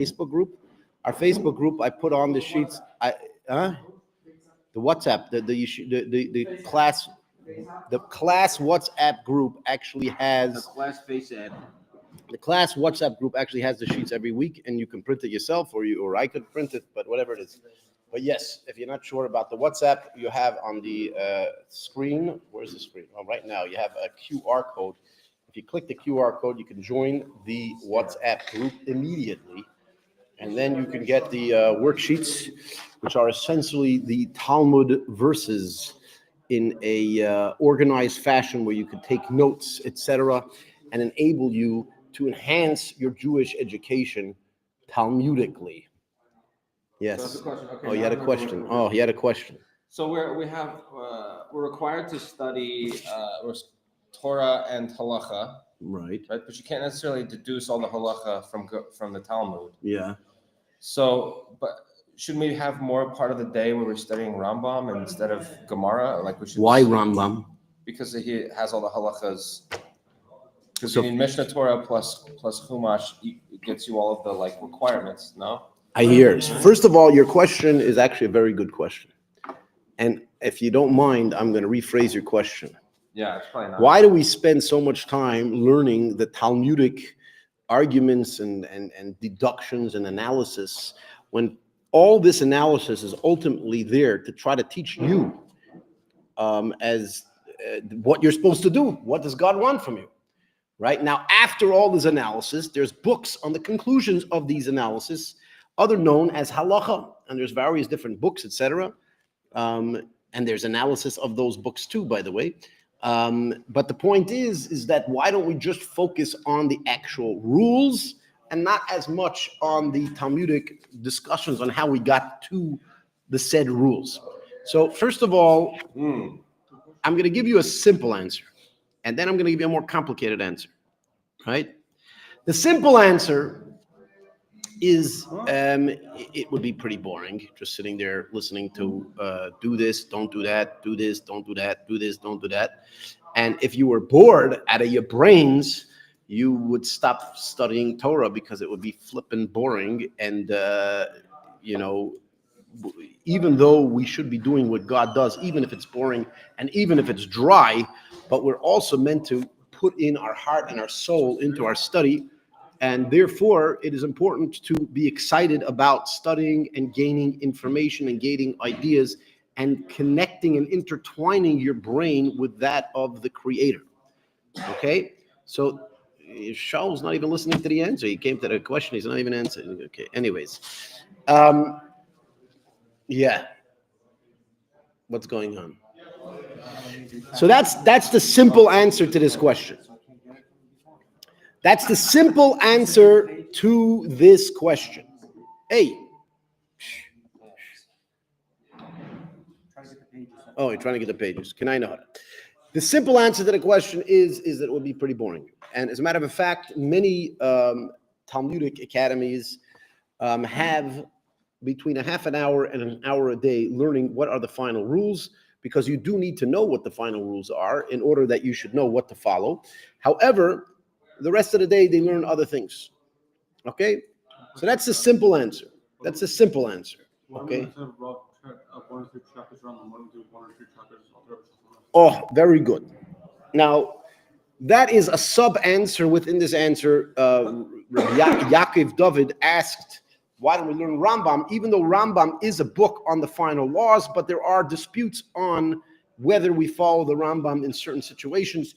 Facebook group. Our Facebook group, I put on the sheets. The WhatsApp, the class WhatsApp group actually has The class face app. the class WhatsApp group actually has the sheets every week, and you can print it yourself, or I could print it, but whatever it is. But yes, if you're not sure about the WhatsApp, you have on the screen. Where's the screen? Well, right now you have a QR code. If you click the QR code, you can join the WhatsApp group immediately. And then you can get the worksheets, which are essentially the Talmud verses in a organized fashion where you can take notes, etc., and enable you to enhance your Jewish education Talmudically. Yes. So okay, Oh, you had a question. Oh, he had a question. So we're required to study Torah and halacha, Right. right? But you can't necessarily deduce all the halacha from the Talmud. Yeah. So, but shouldn't we have more part of the day where we're studying Rambam instead of Gemara? Like we should. Why Rambam? Because he has all the halachas. Because So- you need Mishnah Torah plus Chumash gets you all of the requirements. No. I hear. First of all, your question is actually a very good question. And if you don't mind, I'm going to rephrase your question. Yeah, it's probably not. Why do we spend so much time learning the Talmudic arguments and deductions and analysis when all this analysis is ultimately there to try to teach you what you're supposed to do? What does God want from you? Right now, after all this analysis, there's books on the conclusions of these analysis, other known as halacha, and there's various different books, etc. And there's analysis of those books too, by the way. But the point is that why don't we just focus on the actual rules and not as much on the Talmudic discussions on how we got to the said rules? So first of all, I'm going to give you a simple answer, and then I'm going to give you a more complicated answer, right? The simple answer is it would be pretty boring just sitting there listening to do this, don't do that, do this, don't do that, do this, don't do that. And if you were bored out of your brains, you would stop studying Torah because it would be flippin' boring. And, even though we should be doing what God does, even if it's boring and even if it's dry, but we're also meant to put in our heart and our soul into our study. And therefore, it is important to be excited about studying and gaining information and gaining ideas and connecting and intertwining your brain with that of the Creator. Okay? So, Shaul's not even listening to the answer. He came to the question. He's not even answering. Okay. Anyways. Yeah. What's going on? So that's the simple answer to this question. That's the simple answer to this question. Hey. Oh, you're trying to get the pages. Can I know it? The simple answer to the question is that it would be pretty boring. And as a matter of fact, many Talmudic academies have between a half an hour and an hour a day learning what are the final rules, because you do need to know what the final rules are in order that you should know what to follow. However, the rest of the day, they learn other things. Okay? So that's the simple answer. That's the simple answer. Okay? Oh, very good. Now, that is a sub-answer within this answer. Yaakov David asked, why don't we learn Rambam? Even though Rambam is a book on the final laws, but there are disputes on whether we follow the Rambam in certain situations.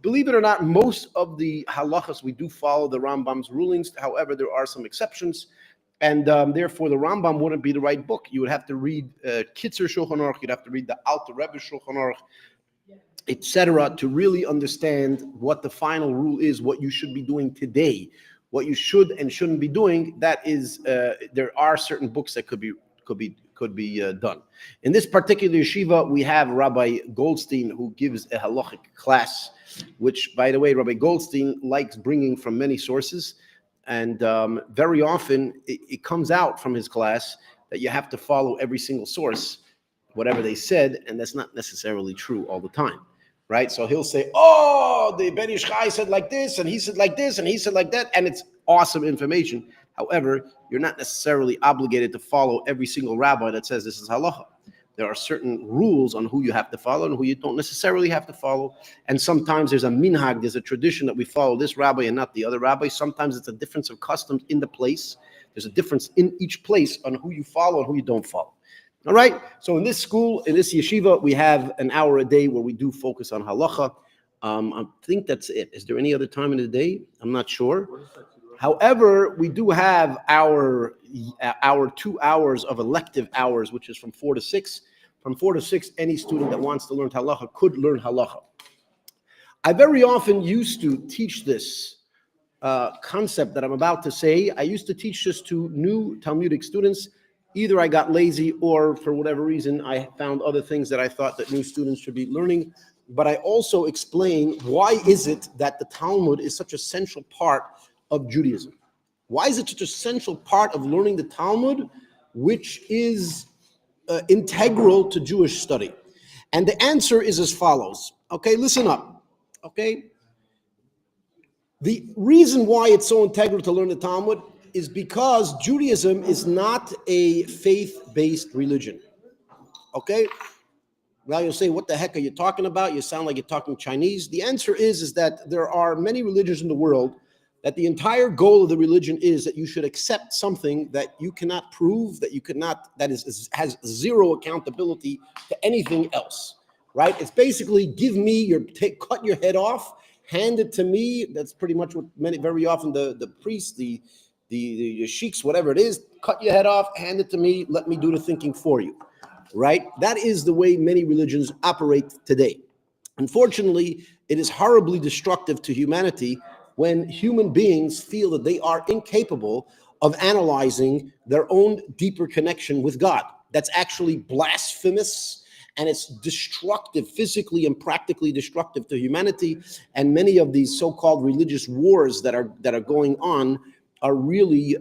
Believe it or not, most of the halachas, we do follow the Rambam's rulings. However, there are some exceptions. And therefore, the Rambam wouldn't be the right book. You would have to read Kitzer Shulchan Aruch. You'd have to read the Alter Rebbe Shulchan Aruch, etc., to really understand what the final rule is, what you should be doing today, what you should and shouldn't be doing. That is, there are certain books that could be done. In this particular yeshiva, we have Rabbi Goldstein, who gives a halachic class, which, by the way, Rabbi Goldstein likes bringing from many sources. And very often it comes out from his class that you have to follow every single source, whatever they said, and that's not necessarily true all the time, right? So he'll say, oh, the Ben Ish Chai said like this, and he said like this, and he said like that, and it's awesome information. However, you're not necessarily obligated to follow every single rabbi that says this is halacha. There are certain rules on who you have to follow and who you don't necessarily have to follow. And sometimes there's a minhag, there's a tradition that we follow this rabbi and not the other rabbi. Sometimes it's a difference of customs in the place. There's a difference in each place on who you follow and who you don't follow. All right? So in this school, in this yeshiva, we have an hour a day where we do focus on halacha. I think that's it. Is there any other time in the day? I'm not sure. However, we do have our 2 hours of elective hours, which is from 4 to 6. From 4 to 6, any student that wants to learn halacha could learn halacha. I very often used to teach this concept that I'm about to say. I used to teach this to new Talmudic students. Either I got lazy or for whatever reason, I found other things that I thought that new students should be learning. But I also explain why is it that the Talmud is such a central part of Judaism. Why is it such a central part of learning the Talmud, which is integral to Jewish study? And the answer is as follows. Okay, listen up. Okay? The reason why it's so integral to learn the Talmud is because Judaism is not a faith-based religion. Okay? Now you'll say, what the heck are you talking about? You sound like you're talking Chinese. The answer is that there are many religions in the world that the entire goal of the religion is that you should accept something that you cannot prove, that you cannot, has zero accountability to anything else, right? It's basically cut your head off, hand it to me. That's pretty much what very often the priests, the sheiks, whatever it is, cut your head off, hand it to me, let me do the thinking for you, right? That is the way many religions operate today. Unfortunately, it is horribly destructive to humanity when human beings feel that they are incapable of analyzing their own deeper connection with God. That's actually blasphemous, and it's destructive, physically and practically destructive to humanity. And many of these so-called religious wars that are going on are really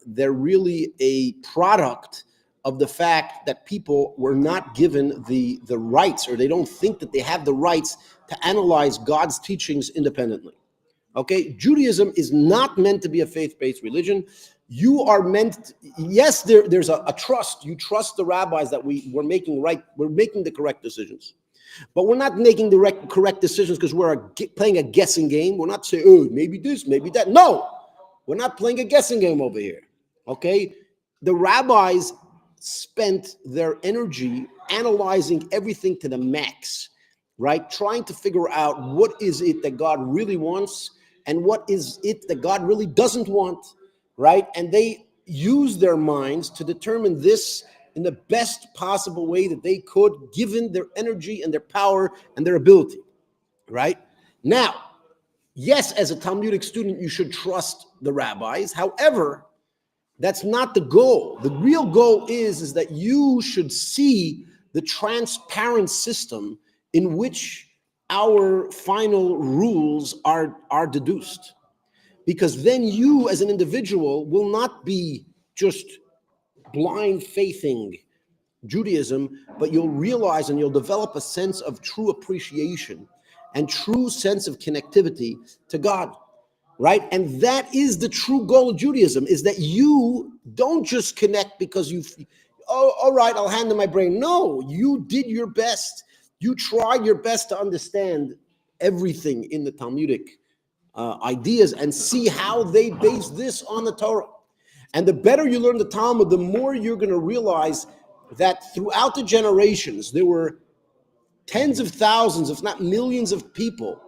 they're really a product of the fact that people were not given the rights, or they don't think that they have the rights to analyze God's teachings independently. Okay, Judaism is not meant to be a faith-based religion. You are meant, yes, there's a trust. You trust the rabbis that we're making the correct decisions. But we're not making the correct decisions because we're playing a guessing game. We're not saying, oh, maybe this, maybe that. No, we're not playing a guessing game over here. Okay, the rabbis spent their energy analyzing everything to the max, right? Trying to figure out what is it that God really wants and what is it that God really doesn't want, right? And they use their minds to determine this in the best possible way that they could, given their energy and their power and their ability, right? Now, yes, as a Talmudic student, you should trust the rabbis. However, that's not the goal. The real goal is that you should see the transparent system in which our final rules are deduced. Because then you as an individual will not be just blind faithing Judaism, but you'll realize and you'll develop a sense of true appreciation and true sense of connectivity to God, right? And that is the true goal of Judaism, is that you don't just connect because all right, I'll hand in my brain. No, you did your best. You tried your best to understand everything in the Talmudic ideas and see how they base this on the Torah. And the better you learn the Talmud, the more you're going to realize that throughout the generations, there were tens of thousands, if not millions of people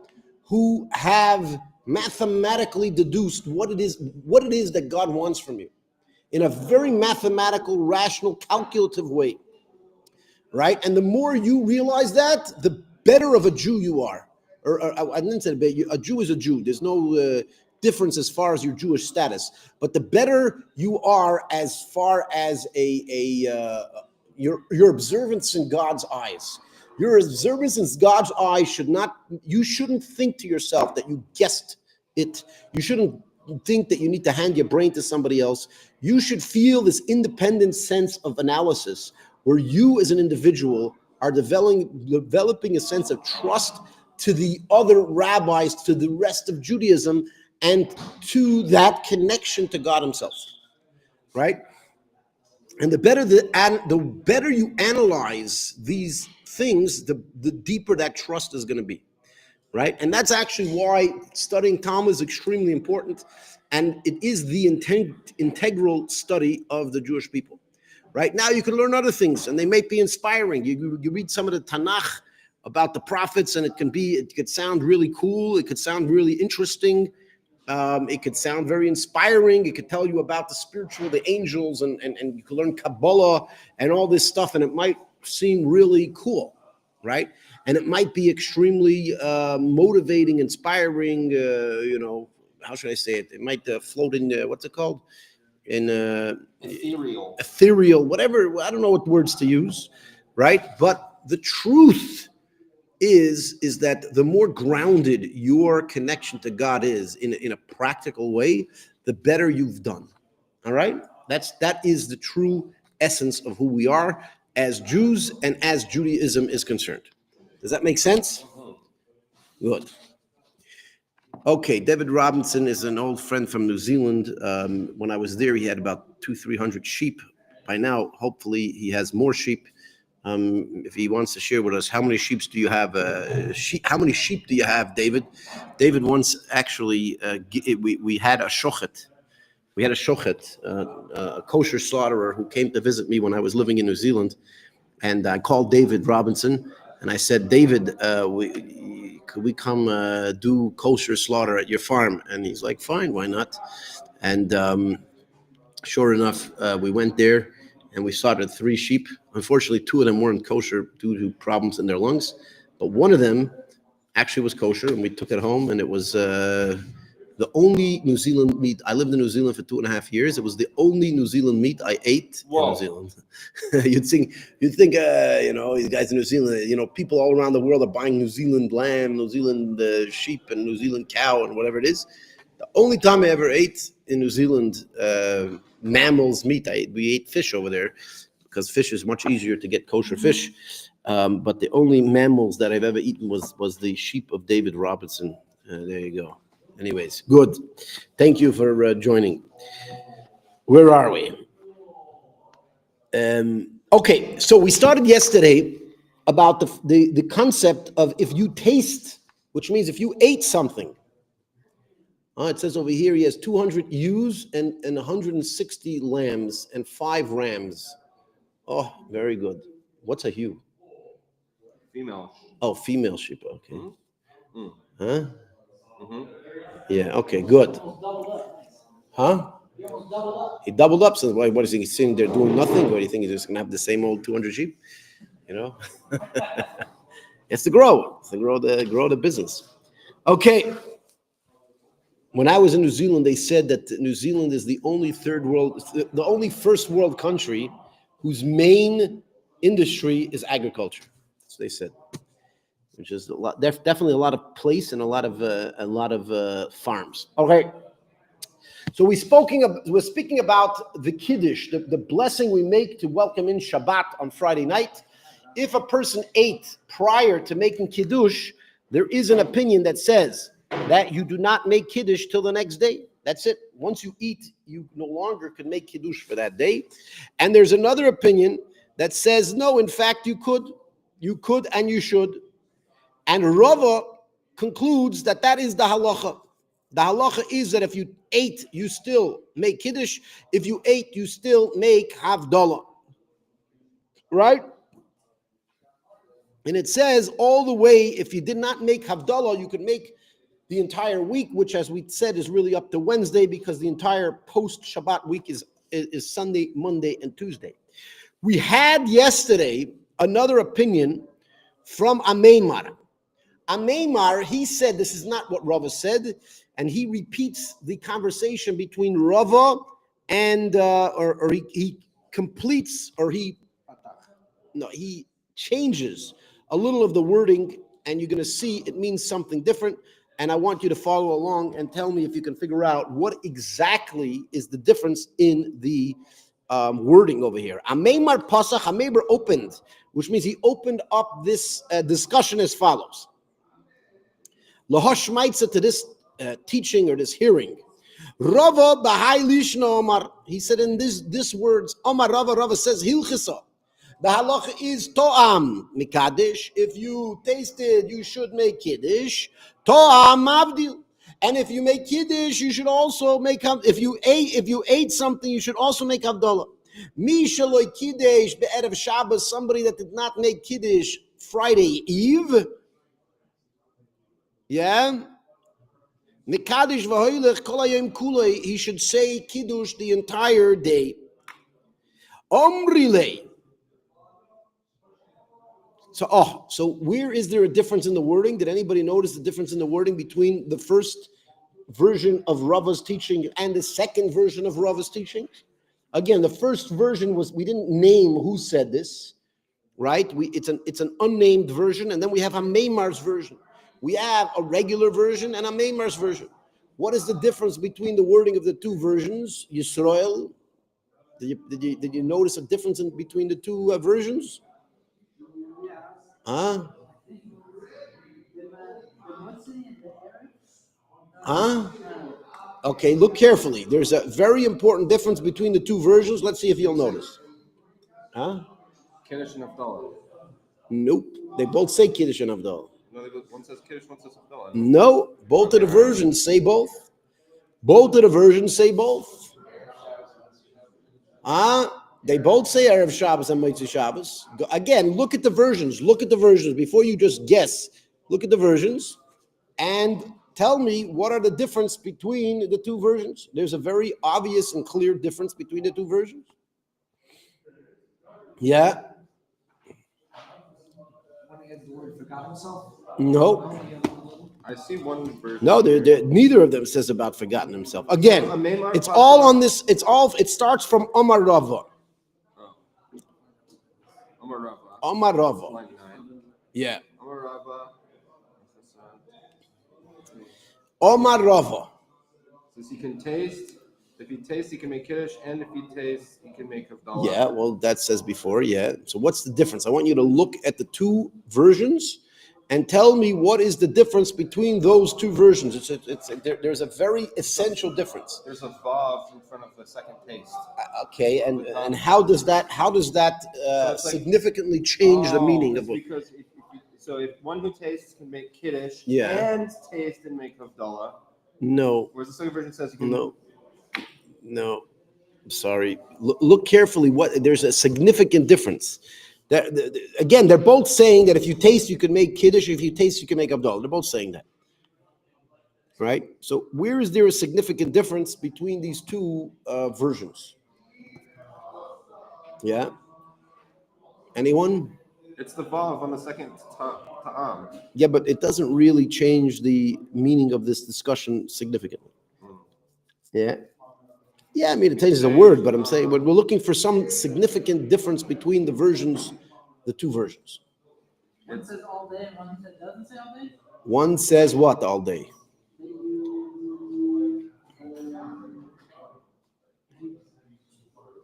who have mathematically deduced what it is that God wants from you in a very mathematical, rational, calculative way. Right? And the more you realize that, the better of a Jew you are. Or I didn't say a Jew is a Jew. There's no difference as far as your Jewish status. But the better you are as far as your observance in God's eyes. Your observance in God's eyes you shouldn't think to yourself that you guessed it. You shouldn't think that you need to hand your brain to somebody else. You should feel this independent sense of analysis where you as an individual are developing a sense of trust to the other rabbis, to the rest of Judaism, and to that connection to God himself, right? And the better you analyze these things, the deeper that trust is going to be, right? And that's actually why studying Talmud is extremely important, and it is the integral study of the Jewish people. Right now, you can learn other things, and they may be inspiring. You read some of the Tanakh about the prophets, and it could sound really cool. It could sound really interesting. It could sound very inspiring. It could tell you about the spiritual, the angels, and you can learn Kabbalah and all this stuff, and it might seem really cool, right? And it might be extremely motivating, inspiring. How should I say it? It might float in what's it called? In ethereal, whatever. I don't know what words to use, right? But the truth is that the more grounded your connection to God is in a practical way, the better you've done. All right? That is the true essence of who we are as Jews and as Judaism is concerned. Does that make sense? Good. Okay, David Robinson is an old friend from New Zealand. When I was there, he had about 200-300 sheep. By now, hopefully, he has more sheep. If he wants to share with us, how many sheep do you have? How many sheep do you have, David? David once actually, we had a shochet. We had a shochet, a kosher slaughterer who came to visit me when I was living in New Zealand. And I called David Robinson, and I said, David, could we come do kosher slaughter at your farm? And he's like, fine, why not? And sure enough, we went there and we slaughtered 3 sheep. Unfortunately, 2 of them weren't kosher due to problems in their lungs, but one of them actually was kosher, and we took it home, and it was the only New Zealand meat. I lived in New Zealand for 2.5 years. It was the only New Zealand meat I ate in New Zealand. You'd think, these guys in New Zealand, people all around the world are buying New Zealand lamb, New Zealand sheep, and New Zealand cow, and whatever it is. The only time I ever ate in New Zealand mammals meat, we ate fish over there because fish is much easier to get kosher fish. But the only mammals that I've ever eaten was the sheep of David Robinson. There you go. Anyways, good. Thank you for joining. Where are we? Okay, so we started yesterday about the concept of if you taste, which means if you ate something. It says over here he has 200 ewes and 160 lambs and 5 rams. Oh, very good. What's a ewe? Female. Oh, female sheep. Okay. Mm-hmm. Huh? Mm-hmm. Yeah, okay, good. Huh? He doubled up. So what is he sitting there doing nothing? Or do you think he's just going to have the same old 200 sheep? It's to grow. It's to grow the business. Okay. When I was in New Zealand, they said that New Zealand is the only the only first world country whose main industry is agriculture. That's what they said. Which is a lot, definitely a lot of place and a lot of farms. Okay, so we're speaking about the Kiddush, the blessing we make to welcome in Shabbat on Friday night. If a person ate prior to making Kiddush, there is an opinion that says that you do not make Kiddush till the next day. That's it. Once you eat, you no longer can make Kiddush for that day. And there's another opinion that says, no, in fact, you could and you should. And Rava concludes that is the halacha. The halacha is that if you ate, you still make Kiddush. If you ate, you still make Havdalah. Right? And it says all the way, if you did not make Havdalah, you could make the entire week, which, as we said, is really up to Wednesday because the entire post-Shabbat week is Sunday, Monday, and Tuesday. We had yesterday another opinion from Ameimar. Ameimar, he said this is not what Rava said, and he repeats the conversation between Rava and, he completes, or he changes a little of the wording, and you're going to see it means something different, and I want you to follow along and tell me if you can figure out what exactly is the difference in the wording over here. Ameimar Pasach, Ameimar opened, which means he opened up this discussion as follows. Lahosh Maitza, to this teaching or this hearing. Rava b'hai lishna Omar. He said in this words, Omar Rava says hilchisa. The halacha is to'am mikadesh. If you tasted, you should make kiddush. To'am mavdil. And if you make kiddush, you should also make if you ate something, you should also make havdalah. Mi shaloi kiddush be'erev Shabbos. Somebody that did not make kiddush Friday Eve. Yeah. Mikadesh v'hoylech kol hayom kulei. He should say kiddush the entire day. Omrilei. So where is there a difference in the wording? Did anybody notice the difference in the wording between the first version of Rava's teaching and the second version of Rava's teaching? Again, the first version was, we didn't name who said this, right? It's an unnamed version, and then we have a Meimar's version. We have a regular version and a Meimar's version. What is the difference between the wording of the two versions? Yisrael, did you notice a difference between the two versions? Huh? Huh? Okay, look carefully. There's a very important difference between the two versions. Let's see if you'll notice. Huh? Kiddush and Havdalah. Nope. They both say Kiddush and Havdalah. No, one says Kiddush, one says Havdalah. No, both of the versions say both. Both of the versions say both. They both say Erev Shabbos and Motzei Shabbos. Again, look at the versions. Look at the versions. Before you just guess, look at the versions and tell me what are the difference between the two versions. There's a very obvious and clear difference between the two versions. Yeah? No. I see one version. No, neither of them says about forgotten himself. Again, it's all on this. It starts from Omar Rava. Omar Rava. Yeah. Omar Rava. Says he can taste. If he tastes, he can make kiddush, and if he tastes, he can make havdalah. Yeah, well, that says before. Yeah. So what's the difference? I want you to look at the two versions and tell me what is the difference between those two versions. There's a very essential difference. There's a vav in front of the second taste. Okay, and how does that significantly change the meaning of it? Because if one who tastes can make kiddush and taste and make havdalah. No. Whereas the second version says you can. No. I'm sorry. Look carefully. There's a significant difference. Again, they're both saying that if you taste, you can make kiddush. If you taste, you can make havdalah. They're both saying that, right? So where is there a significant difference between these two versions? Yeah. Anyone? It's the vav on the second ta'am. Yeah, but it doesn't really change the meaning of this discussion significantly. Yeah. Yeah, I mean, it changes a word, but I'm saying, but we're looking for some significant difference between the versions, the two versions. One says all day, and one doesn't say all day? One says what all day?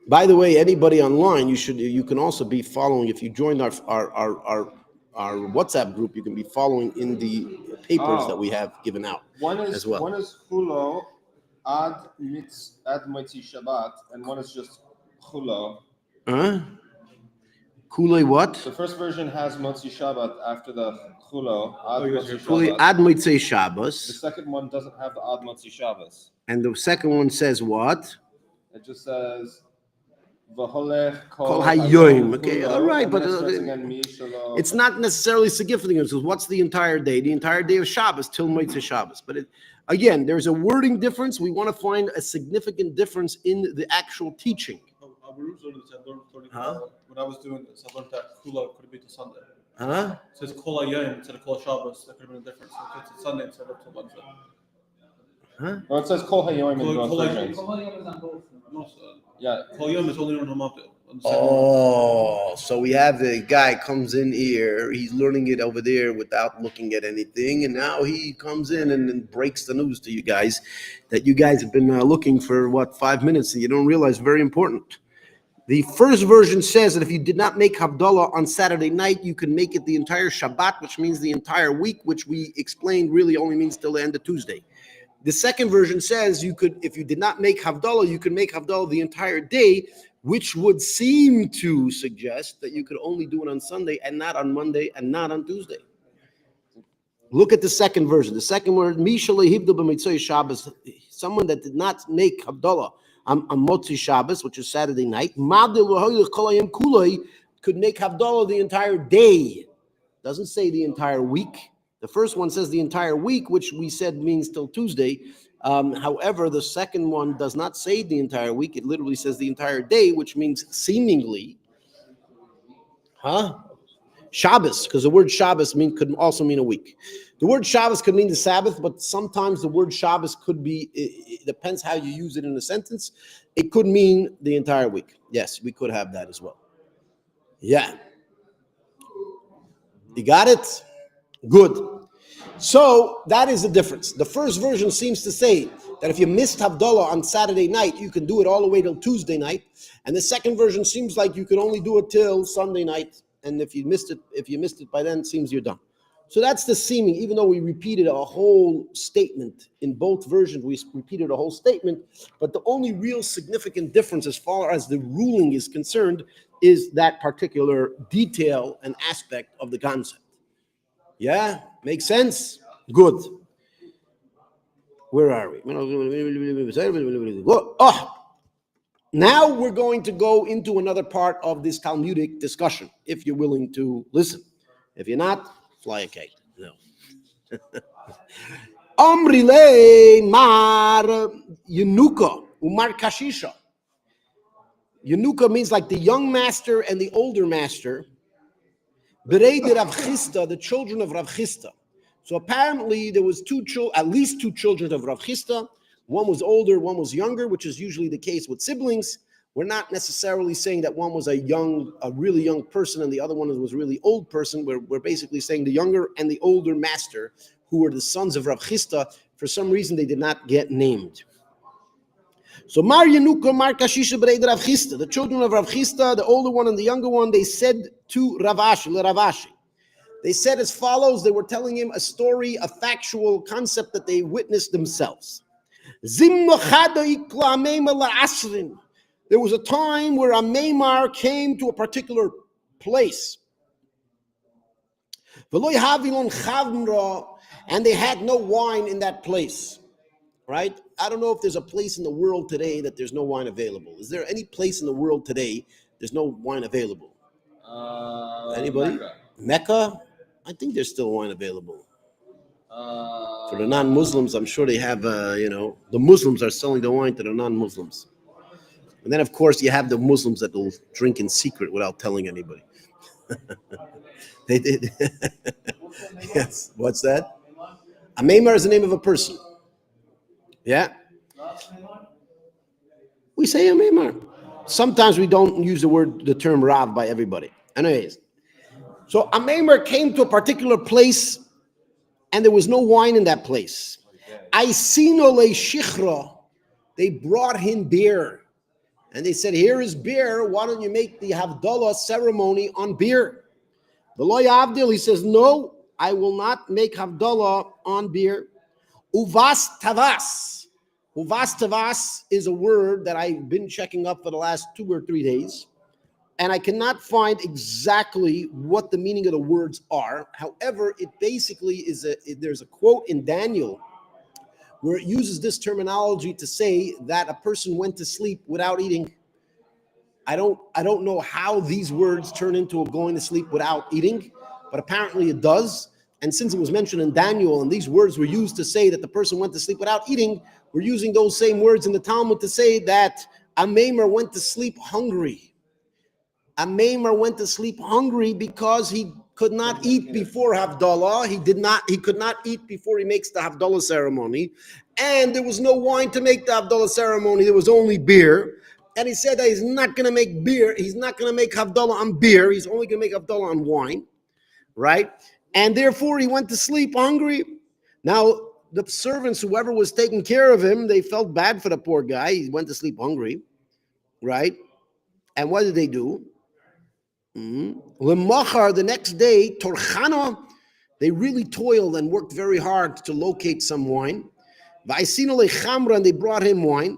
By the way, anybody online, you can also be following, if you join our WhatsApp group, you can be following in the papers that we have given out as well. One is chulo ad Motzei Shabbat, and one is just chulo. Kulei what? The first version has Motzei Shabbat after the chulo Ad Motzei Shabbos. The second one doesn't have the ad Motzei Shabbos. And the second one says what? It just says v'holech Kol hayoim. Okay, all right, but it's not necessarily significant. So what's the entire day? The entire day of Shabbos till Motzei Shabbos. But again, there's a wording difference. We want to find a significant difference in the actual teaching. Huh? When I was doing this, I learned that Kula could be to Sunday. Huh? It says Kol Hayom instead of Kol Shabbos. That could have been a difference. So it's Sunday instead of to Wednesday. Huh? Well, it says Kol Hayoim in both versions. Kol Hayom is on both. Yeah. Kol Hayom is only on Ramata. Oh, so we have the guy comes in here, he's learning it over there without looking at anything, and now he comes in and then breaks the news to you guys that you guys have been looking for 5 minutes and you don't realize very important. The first version says that if you did not make Havdalah on Saturday night, you can make it the entire Shabbat, which means the entire week, which we explained really only means till the end of Tuesday. The second version says you could, if you did not make Havdalah, you could make Havdalah the entire day, which would seem to suggest that you could only do it on Sunday and not on Monday and not on Tuesday. Look at the second version. The second word, Shabbos, someone that did not make Havdalah on Motzi Shabbos, which is Saturday night, could make Havdalah the entire day. Doesn't say the entire week. The first one says the entire week, which we said means till Tuesday. However, the second one does not say the entire week. It literally says the entire day, which means seemingly, Shabbos, because the word Shabbos could also mean a week. The word Shabbos could mean the Sabbath, but sometimes the word Shabbos could be, it depends how you use it in a sentence. It could mean the entire week. Yes, we could have that as well. Yeah. You got it? Good. So that is the difference. The first version seems to say that if you missed Havdalah on Saturday night, you can do it all the way till Tuesday night. And the second version seems like you can only do it till Sunday night. And if you missed it by then, it seems you're done. So that's the seeming, even though we repeated a whole statement in both versions, we repeated a whole statement, but the only real significant difference as far as the ruling is concerned is that particular detail and aspect of the concept. Yeah, makes sense? Good. Where are we? Now we're going to go into another part of this Talmudic discussion, if you're willing to listen. If you're not, fly a kite. No. Amrile mar Yenuka umar kashisha. Yenuka means like the young master and the older master. Berei de Rav Chisda, the children of Rav Chisda. So apparently there was at least two children of Rav Chisda. One was older, one was younger, which is usually the case with siblings. We're not necessarily saying that one was a really young person and the other one was a really old person. We're basically saying the younger and the older master, who were the sons of Rav Chisda, for some reason they did not get named. So Mar Yenuka, Mar Kashisha, Berei Rav Chisda, the children of Rav Chisda, the older one and the younger one, they said to Ravashi, they said as follows. They were telling him a story, a factual concept that they witnessed themselves. There was a time where a Meimar came to a particular place. And they had no wine in that place. Right? I don't know if there's a place in the world today that there's no wine available. Is there any place in the world today there's no wine available? Anybody? Mecca? I think there's still wine available. For the non-Muslims, I'm sure they have, the Muslims are selling the wine to the non-Muslims. And then, of course, you have the Muslims that will drink in secret without telling anybody. They did. Yes. What's that? A Meimar is the name of a person. Yeah? We say a Meimar. Sometimes we don't use the term Rav by everybody. Anyways. So a Meimar came to a particular place and there was no wine in that place. Aisino le shichra. They brought him beer. And they said, here is beer. Why don't you make the Havdalah ceremony on beer? The Lo Yavdil, he says, no, I will not make Havdalah on beer. Uvas tavas. Uvas tavas is a word that I've been checking up for the last 2 or 3 days. And I cannot find exactly what the meaning of the words are. However, it basically is there's a quote in Daniel where it uses this terminology to say that a person went to sleep without eating. I don't know how these words turn into going to sleep without eating, but apparently it does. And since it was mentioned in Daniel and these words were used to say that the person went to sleep without eating, we're using those same words in the Talmud to say that a Meimar went to sleep hungry. A Meimar went to sleep hungry because he could not eat before Havdalah. He could not eat before he makes the Havdalah ceremony. And there was no wine to make the Havdalah ceremony. There was only beer. And he said that he's not going to make beer. He's not going to make Havdalah on beer. He's only going to make Havdalah on wine. Right? And therefore he went to sleep hungry. Now, the servants, whoever was taking care of him, they felt bad for the poor guy. He went to sleep hungry. Right? And what did they do? The next day, Torchana, they really toiled and worked very hard to locate some wine. Va'isinu lechamra, and they brought him wine.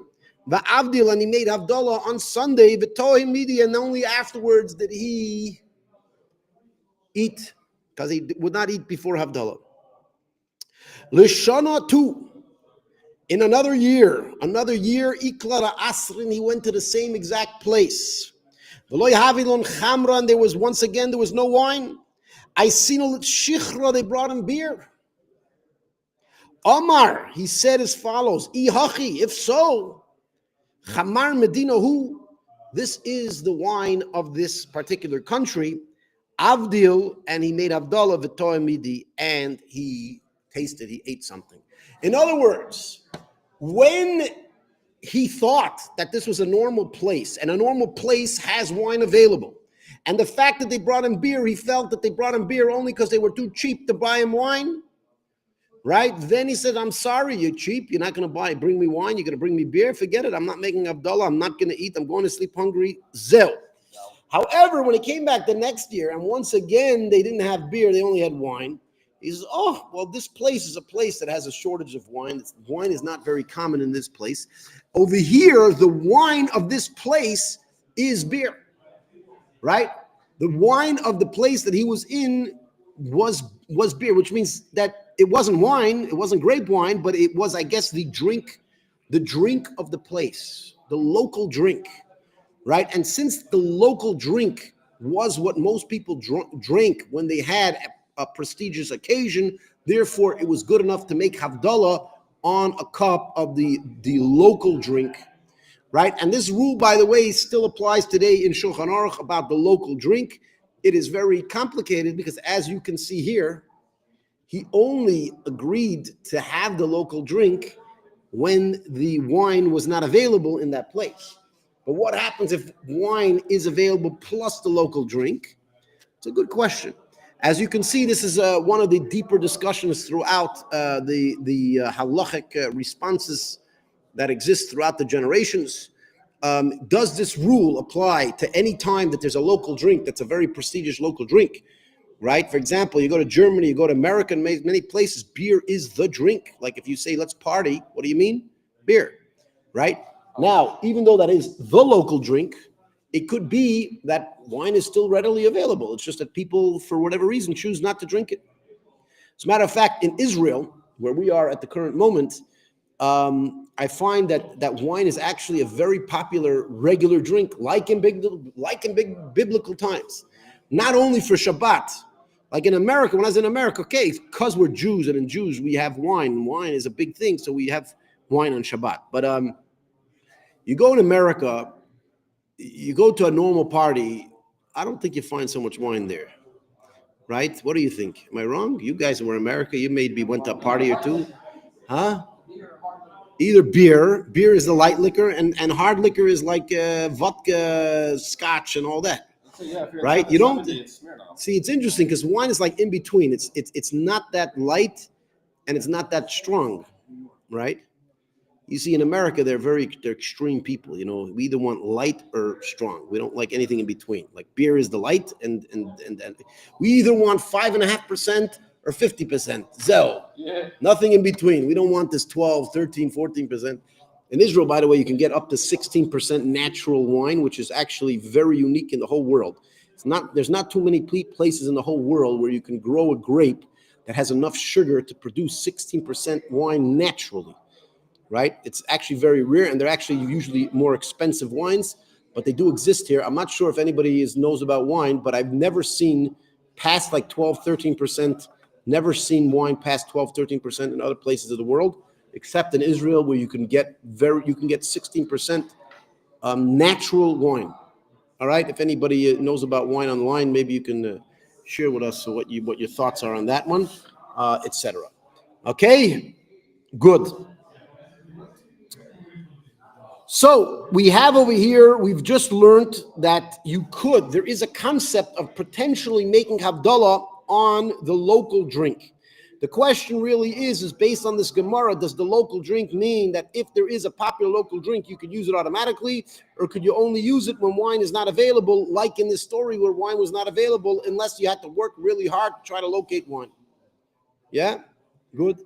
Va'avdil, and he made Havdalah on Sunday. V'tohim midi, and only afterwards did he eat, because he would not eat before Havdalah. L'shana too. In another year, Iklara Asrin, he went to the same exact place. V'lo yahavilon chamra, and there was no wine. Aisinu l'shichra, they brought him beer. Omar, he said as follows, Ihachi, if so, Chamar Medina hu, this is the wine of this particular country, Avdil, and he made Havdalah v'toeh midi, and he tasted, he ate something. In other words, when he thought that this was a normal place, and a normal place has wine available, and the fact that they brought him beer, he felt that they brought him beer only because they were too cheap to buy him wine, right? Then he said, I'm sorry, you're cheap. You're not going to bring me wine. You're going to bring me beer. Forget it. I'm not making Havdalah. I'm not going to eat. I'm going to sleep hungry. Zil. However, when he came back the next year, and once again, they didn't have beer. They only had wine. He says, oh, well, this place is a place that has a shortage of wine. Wine is not very common in this place. Over here, the wine of this place is beer, right? The wine of the place that he was in was beer, which means that it wasn't wine, it wasn't grape wine, but it was, I guess, the drink of the place, the local drink, right? And since the local drink was what most people drank when they had a prestigious occasion, therefore it was good enough to make Havdalah on a cup of the local drink, right? And this rule, by the way, still applies today in Shulchan Aruch about the local drink. It is very complicated because, as you can see here, he only agreed to have the local drink when the wine was not available in that place. But what happens if wine is available plus the local drink? It's a good question. As you can see, this is one of the deeper discussions throughout the halachic responses that exist throughout the generations. Does this rule apply to any time that there's a local drink that's a very prestigious local drink? Right? For example, you go to Germany, you go to America, and many places, beer is the drink. Like if you say, let's party, what do you mean? Beer, right? Now, even though that is the local drink, it could be that wine is still readily available. It's just that people, for whatever reason, choose not to drink it. As a matter of fact, in Israel, where we are at the current moment, I find that wine is actually a very popular regular drink, like in big biblical times. Not only for Shabbat. Like in America, when I was in America, okay, because we're Jews, and in Jews we have wine. Wine is a big thing, so we have wine on Shabbat. But you go in America, you go to a normal party, I don't think you find so much wine there, right? What do you think? Am I wrong? You guys were in America, you maybe went to a party or two, huh? Either beer is the light liquor, and hard liquor is like vodka, scotch, and all that. So yeah, Right? You don't see. It's interesting because wine is like in between. It's not that light, and it's not that strong, right? You see, in America, they're extreme people. You know, we either want light or strong. We don't like anything in between. Like beer is the light, and we either want 5.5% or 50%. Zell, nothing in between. We don't want this 12, 13, 14%. In Israel, by the way, you can get up to 16% natural wine, which is actually very unique in the whole world. There's not too many places in the whole world where you can grow a grape that has enough sugar to produce 16% wine naturally, right? It's actually very rare, and they're actually usually more expensive wines, but they do exist here. I'm not sure if anybody knows about wine, but I've never seen past like 12, 13%, never seen wine past 12, 13% in other places of the world, except in Israel, where you can get 16% natural wine. All right. If anybody knows about wine online, maybe you can share with us what your thoughts are on that one, etc. Okay. Good. So we have over here, we've just learned that there is a concept of potentially making Havdalah on the local drink. The question really is based on this Gemara, does the local drink mean that if there is a popular local drink, you could use it automatically, or could you only use it when wine is not available, like in this story where wine was not available, unless you had to work really hard to try to locate wine? Yeah? Good.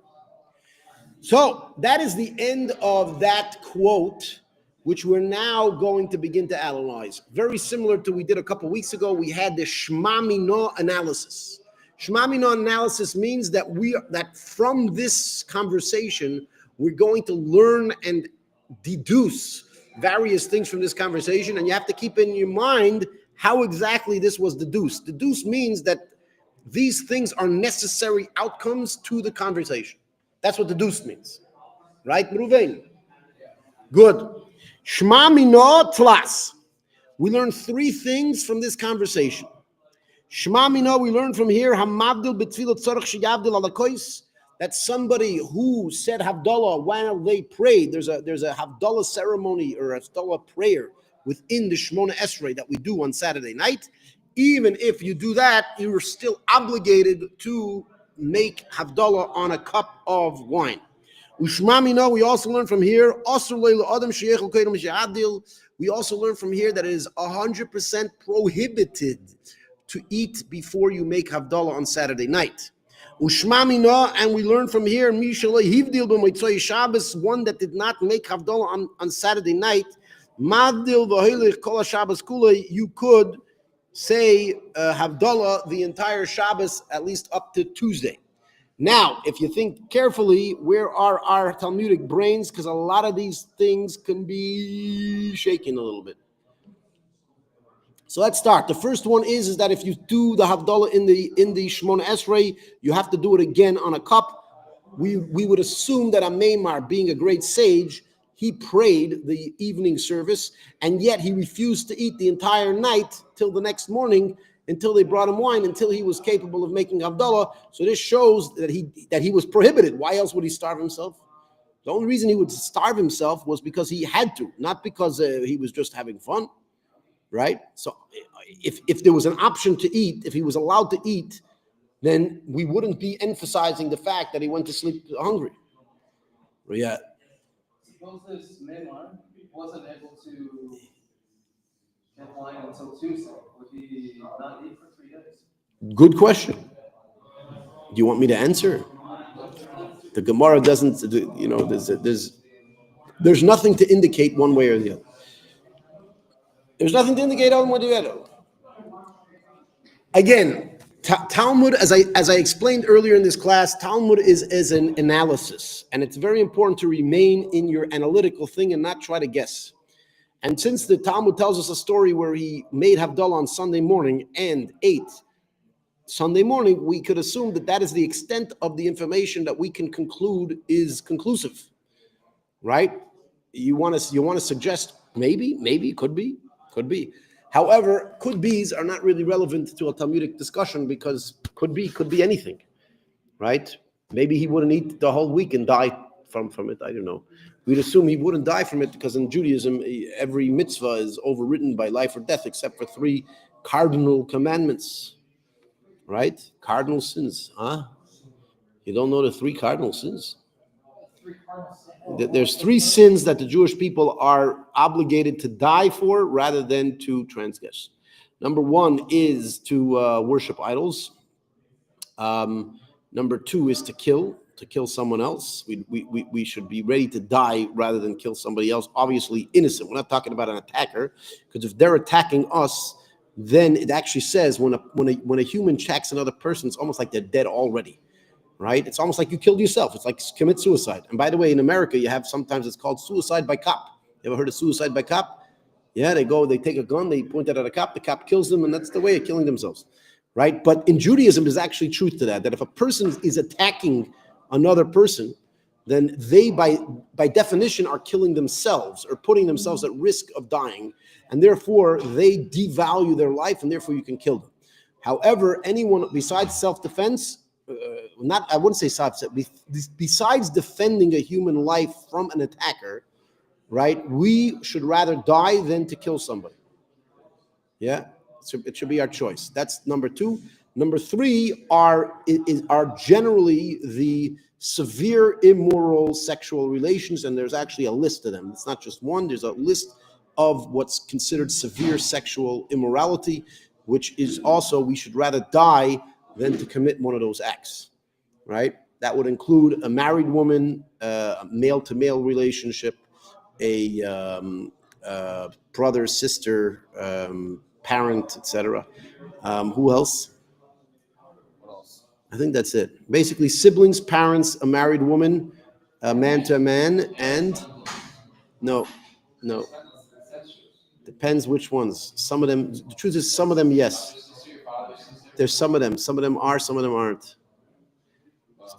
So that is the end of that quote, which we're now going to begin to analyze. Very similar to we did a couple weeks ago. We had the Shema Mino analysis. Shema Mino analysis means that from this conversation, we're going to learn and deduce various things from this conversation, and you have to keep in your mind how exactly this was deduced. Deduce means that these things are necessary outcomes to the conversation. That's what deduce means. Right, Ruvain? Good. Shema Mino Tlas. We learn three things from this conversation. Shema Mino, we learn from here, Hamavdil B'tfilat Tzorach Sheyavdil Alakois, that somebody who said Havdalah while they prayed, there's a Havdalah ceremony or a Havdalah prayer within the Shemona Esrei that we do on Saturday night. Even if you do that, you're still obligated to make Havdalah on a cup of wine. Ushma Mino, we also learn from here, we also learn from here that it is 100% prohibited to eat before you make Havdalah on Saturday night. Ushma Mino, and we learn from here, one that did not make Havdalah on Saturday night, you could say Havdalah the entire Shabbos, at least up to Tuesday. Now, if you think carefully, where are our Talmudic brains? Because a lot of these things can be shaken a little bit. So let's start. The first one is that if you do the Havdalah in the Shemona Esrei, you have to do it again on a cup. We would assume that a Meimar, being a great sage, he prayed the evening service, and yet he refused to eat the entire night till the next morning, until they brought him wine, until he was capable of making Havdalah. So this shows that he was prohibited. Why else would he starve himself? The only reason he would starve himself was because he had to, not because he was just having fun, right? So if there was an option to eat, if he was allowed to eat, then we wouldn't be emphasizing the fact that he went to sleep hungry. Yeah. Suppose this Meimar wasn't able to get wine until Tuesday. Would he not eat for 3 days? Good question. Do you want me to answer? The Gemara doesn't, there's nothing to indicate one way or the other. There's nothing to indicate one way or the other. Again, Talmud, as I explained earlier in this class, Talmud is an analysis, and it's very important to remain in your analytical thing and not try to guess. And since the Talmud tells us a story where he made Havdalah on Sunday morning and ate Sunday morning, we could assume that is the extent of the information that we can conclude is conclusive, right? You want to suggest maybe, could be. However, could-be's are not really relevant to a Talmudic discussion because could be anything, right? Maybe he wouldn't eat the whole week and die from it. I don't know. We'd assume he wouldn't die from it because in Judaism, every mitzvah is overridden by life or death except for 3 cardinal commandments, right? Cardinal sins, huh? You don't know the 3 cardinal sins? There's 3 sins that the Jewish people are obligated to die for rather than to transgress. Number 1 is to worship idols. Number 2 is to kill someone else. We should be ready to die rather than kill somebody else, obviously innocent. We're not talking about an attacker, because if they're attacking us, then it actually says when a human attacks another person, it's almost like they're dead already. Right? It's almost like you killed yourself. It's like commit suicide. And by the way, in America, you have sometimes it's called suicide by cop. You ever heard of suicide by cop? Yeah, they take a gun, they point it at a cop, the cop kills them, and that's the way of killing themselves. Right? But in Judaism, there's actually truth to that if a person is attacking another person, then they, by definition, are killing themselves or putting themselves at risk of dying, and therefore they devalue their life, and therefore you can kill them. However, anyone besides self-defense, I wouldn't say besides defending a human life from an attacker, right? We should rather die than to kill somebody. Yeah, so it should be our choice. That's number 2. Number 3 are generally the severe immoral sexual relations, and there's actually a list of them. It's not just one. There's a list of what's considered severe sexual immorality, which is also we should rather die than to commit one of those acts, right? That would include a married woman, a male-to-male relationship, a brother, sister, parent, etc. Who else? What else? I think that's it. Basically, siblings, parents, a married woman, a man to a man, and no. Depends which ones. Some of them, the truth is, some of them, yes. There's some of them. Some of them are, some of them aren't.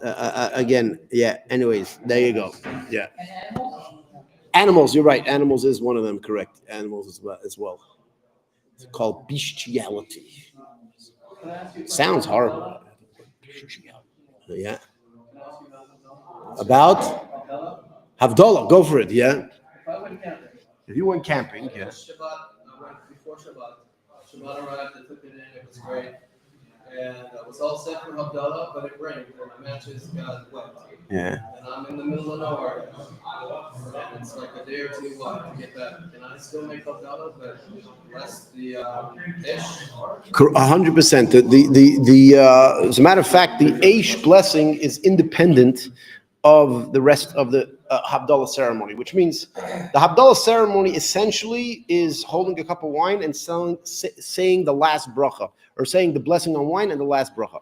Again, yeah. Anyways, there you go. Yeah. Animals, you're right. Animals is one of them, correct. Animals as well. It's called bestiality. Sounds horrible. Yeah. About Havdalah, go for it, yeah. If you went camping, yes. Shabbat, I went before Shabbat. Shabbat arrived, I took it in, it was great. And I was all set for Havdalah, but it rained, and my matches got wet. Yeah. And I'm in the middle of nowhere. And it's like a day or two to get back. Can I still make Havdalah, but less the ish? 100%. As a matter of fact, the Aish blessing is independent of the rest of the Havdalah ceremony, which means the Havdalah ceremony essentially is holding a cup of wine and saying the last bracha, or saying the blessing on wine and the last bracha.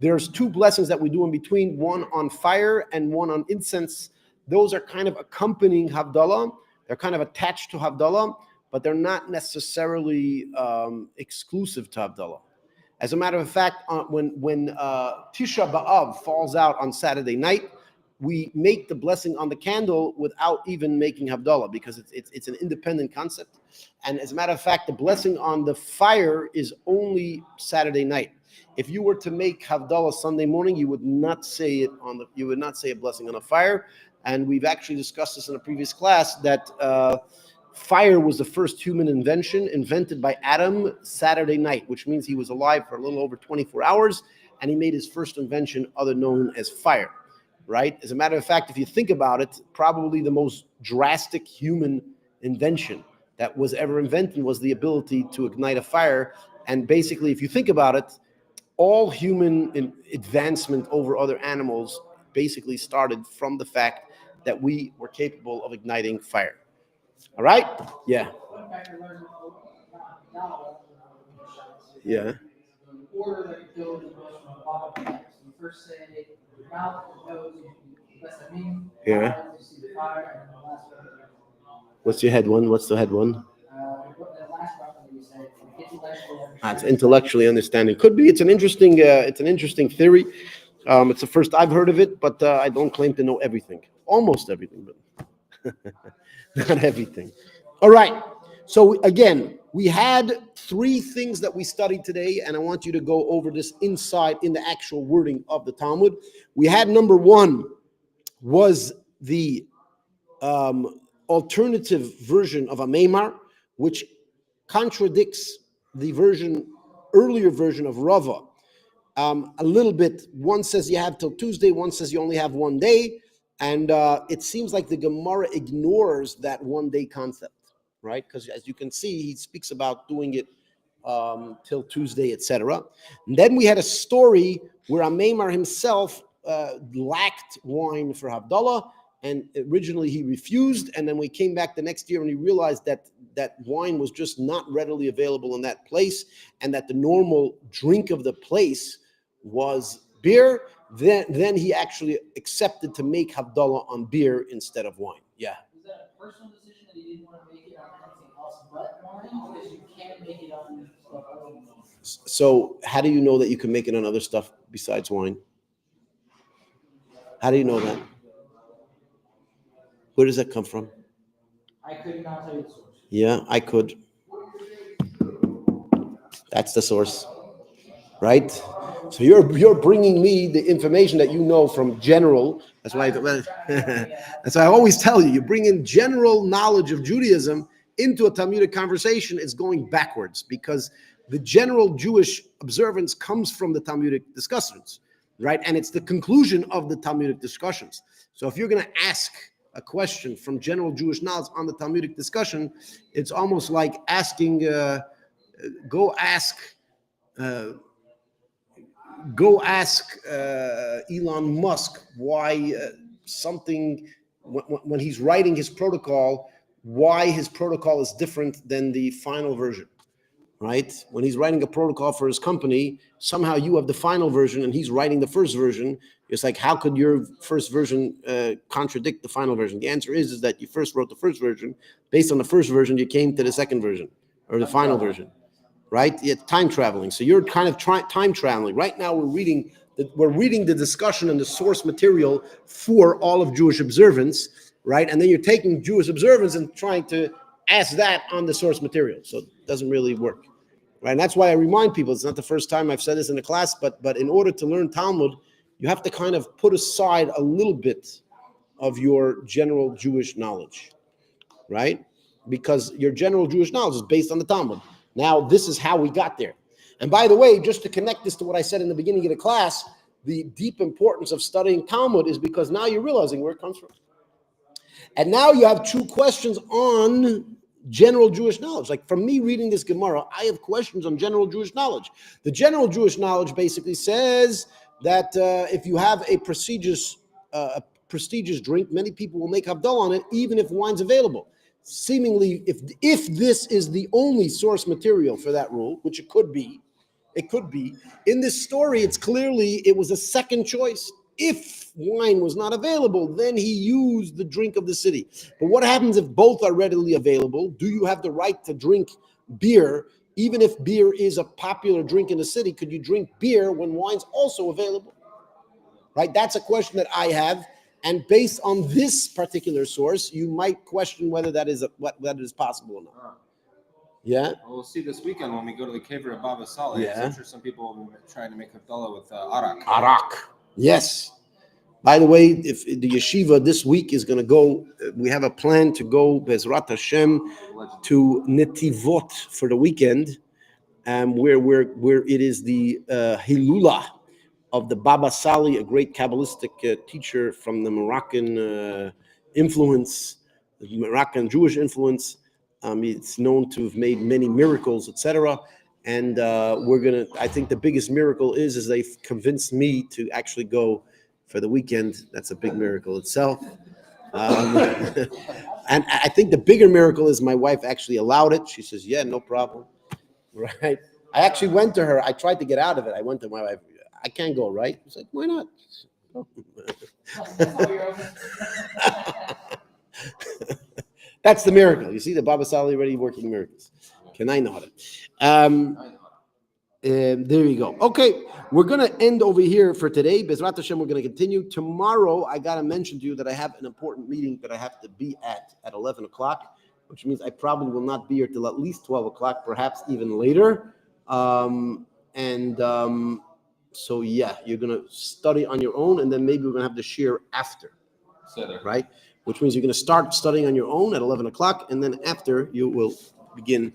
There's two blessings that we do in between, one on fire and one on incense. Those are kind of accompanying Havdalah. They're kind of attached to Havdalah, but they're not necessarily exclusive to Havdalah. As a matter of fact, when Tisha B'Av falls out on Saturday night, we make the blessing on the candle without even making Havdalah, because it's an independent concept. And as a matter of fact, the blessing on the fire is only Saturday night. If you were to make Havdalah Sunday morning, you would not say a blessing on a fire. And we've actually discussed this in a previous class, that fire was the first human invention invented by Adam Saturday night, which means he was alive for a little over 24 hours, and he made his first invention, other known as fire. Right? As a matter of fact, if you think about it, probably the most drastic human invention that was ever invented was the ability to ignite a fire. And basically, if you think about it, all human advancement over other animals basically started from the fact that we were capable of igniting fire. All right? Yeah. Yeah. Order that you go to the bottom left. You first say mouth, nose, Pesachim. Yeah. You see the fire, and the last one. What's your head one? What's the head one? The last one you said, intellectually. It's intellectually understanding. Could be. It's an interesting theory. It's the first I've heard of it, but I don't claim to know everything. Almost everything, but not everything. All right. So again, we had three things that we studied today, and I want you to go over this inside in the actual wording of the Talmud. We had number one was the alternative version of a Meimar, which contradicts the earlier version of Rava. A little bit. One says you have till Tuesday, one says you only have one day, and it seems like the Gemara ignores that one day concept. Right? Because as you can see, he speaks about doing it till Tuesday, etc. And then we had a story where Ameimar himself lacked wine for Havdalah, and originally he refused, and then we came back the next year and he realized that wine was just not readily available in that place, and that the normal drink of the place was beer. Then he actually accepted to make Havdalah on beer instead of wine. Yeah. Is that a personal decision that you didn't want to make it on anything else but wine? Because you can't make it on stuff other than wine. So how do you know that you can make it on other stuff besides wine? How do you know that? Where does that come from? I could not tell you the source. Yeah, I could. That's the source, right? So you're bringing me the information that you know from general. That's why I always tell you. You bring in general knowledge of Judaism into a Talmudic conversation. It's going backwards, because the general Jewish observance comes from the Talmudic discussions, right? And it's the conclusion of the Talmudic discussions. So if you're going to ask a question from general Jewish knowledge on the Talmudic discussion, it's almost like asking, go ask go ask Elon Musk why something, when he's writing his protocol, why his protocol is different than the final version, right? When he's writing a protocol for his company, somehow you have the final version and he's writing the first version. It's like, how could your first version contradict the final version? The answer is that you first wrote the first version. Based on the first version, you came to the second version or the final version, right? Yeah, time traveling. So you're kind of time traveling. Right now, we're reading the discussion and the source material for all of Jewish observance, right? And then you're taking Jewish observance and trying to ask that on the source material. So it doesn't really work, right? And that's why I remind people, it's not the first time I've said this in a class, but in order to learn Talmud, you have to kind of put aside a little bit of your general Jewish knowledge, right? Because your general Jewish knowledge is based on the Talmud. Now, this is how we got there. And by the way, just to connect this to what I said in the beginning of the class, the deep importance of studying Talmud is because now you're realizing where it comes from. And now you have two questions on general Jewish knowledge. Like from me reading this Gemara, I have questions on general Jewish knowledge. The general Jewish knowledge basically says that if you have a prestigious drink, many people will make Havdalah on it, even if wine's available. Seemingly, if this is the only source material for that rule, which it could be, in this story, it's clearly, it was a second choice. If wine was not available, then he used the drink of the city. But what happens if both are readily available? Do you have the right to drink beer? Even if beer is a popular drink in the city, could you drink beer when wine's also available? Right? That's a question that I have. And based on this particular source, you might question whether that is possible or not. Yeah. Well, we'll see this weekend when we go to the cave of Baba Saleh. Yeah. I'm sure some people will be trying to make Havdalah with arak. Arak. Yes. By the way, if the yeshiva this week is going to go, we have a plan to go, Bezrat Hashem, to Netivot for the weekend, where it is the Hilula of the Baba Sali, a great Kabbalistic teacher from the Moroccan influence, the Moroccan Jewish influence. It's known to have made many miracles, etc. And I think the biggest miracle is they've convinced me to actually go for the weekend. That's a big miracle itself. And I think the bigger miracle is my wife actually allowed it. She says, yeah, no problem. Right? I actually went to her. I tried to get out of it. I went to my wife. I can't go, right? She's like, why not? That's the miracle. You see, the Baba Sali already working miracles. Can I know it? There you go. Okay, we're going to end over here for today. Bezrat Hashem, we're going to continue. Tomorrow, I got to mention to you that I have an important meeting that I have to be at 11 o'clock, which means I probably will not be here till at least 12 o'clock, perhaps even later. So, yeah, you're going to study on your own, and then maybe we're going to have the shir after, right? Which means you're going to start studying on your own at 11 o'clock, and then after you will begin.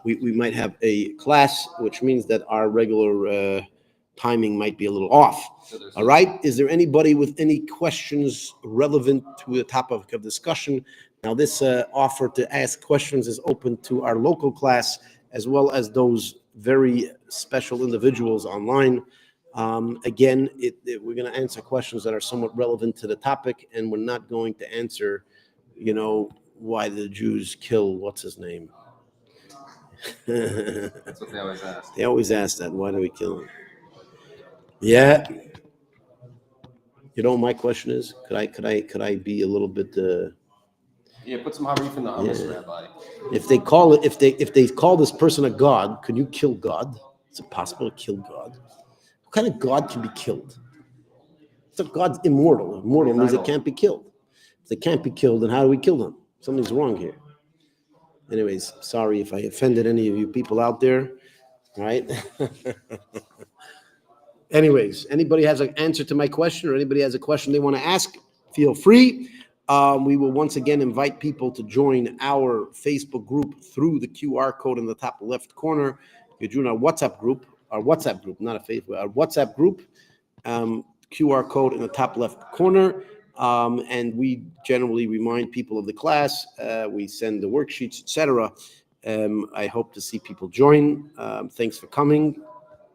We might have a class, which means that our regular timing might be a little off. All right? Is there anybody with any questions relevant to the topic of discussion? Now, this offer to ask questions is open to our local class, as well as those very special individuals online. Again, we're going to answer questions that are somewhat relevant to the topic, and we're not going to answer, why the Jews kill what's his name. That's what they always ask. They always ask that. Why do we kill him? Yeah. My question is, could I be a little bit? Put some harif in the hummus, Rabbi. If they call this person a god, can you kill God? Is it possible to kill God? What kind of God can be killed? So God's immortal. Immortal means it can't be killed. If they can't be killed, then how do we kill them? Something's wrong here. Anyways, sorry if I offended any of you people out there, right? Anyways, anybody has an answer to my question, or anybody has a question they want to ask, feel free. We will once again invite people to join our Facebook group through the QR code in the top left corner. You join our WhatsApp group, not a Facebook, our WhatsApp group, QR code in the top left corner. And we generally remind people of the class. We send the worksheets, etc. I hope to see people join. Thanks for coming.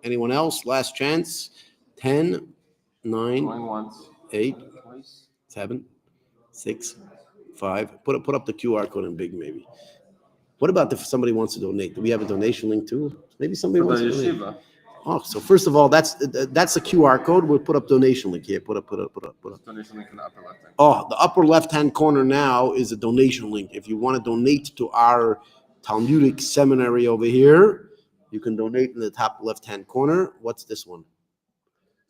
Anyone else? Last chance. 10, 9, Going once, 8, twice. 7, 6, 5. Put up the QR code in big, maybe. What about if somebody wants to donate? Do we have a donation link too? Maybe somebody For wants the to donate. yeshiva. Oh, so first of all, that's the QR code. We'll put up donation link here. Put up. Donation link in the upper left hand. Oh, the upper left-hand corner now is a donation link. If you want to donate to our Talmudic seminary over here, you can donate in the top left-hand corner. What's this one?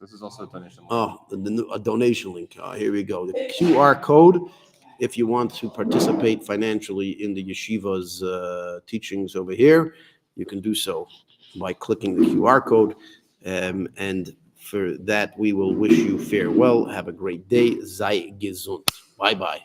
This is also a donation link. Oh, a donation link. Here we go. The QR code. If you want to participate financially in the yeshiva's teachings over here, you can do so by clicking the QR code. And for that, we will wish you farewell. Have a great day. Sei gesund. Bye-bye.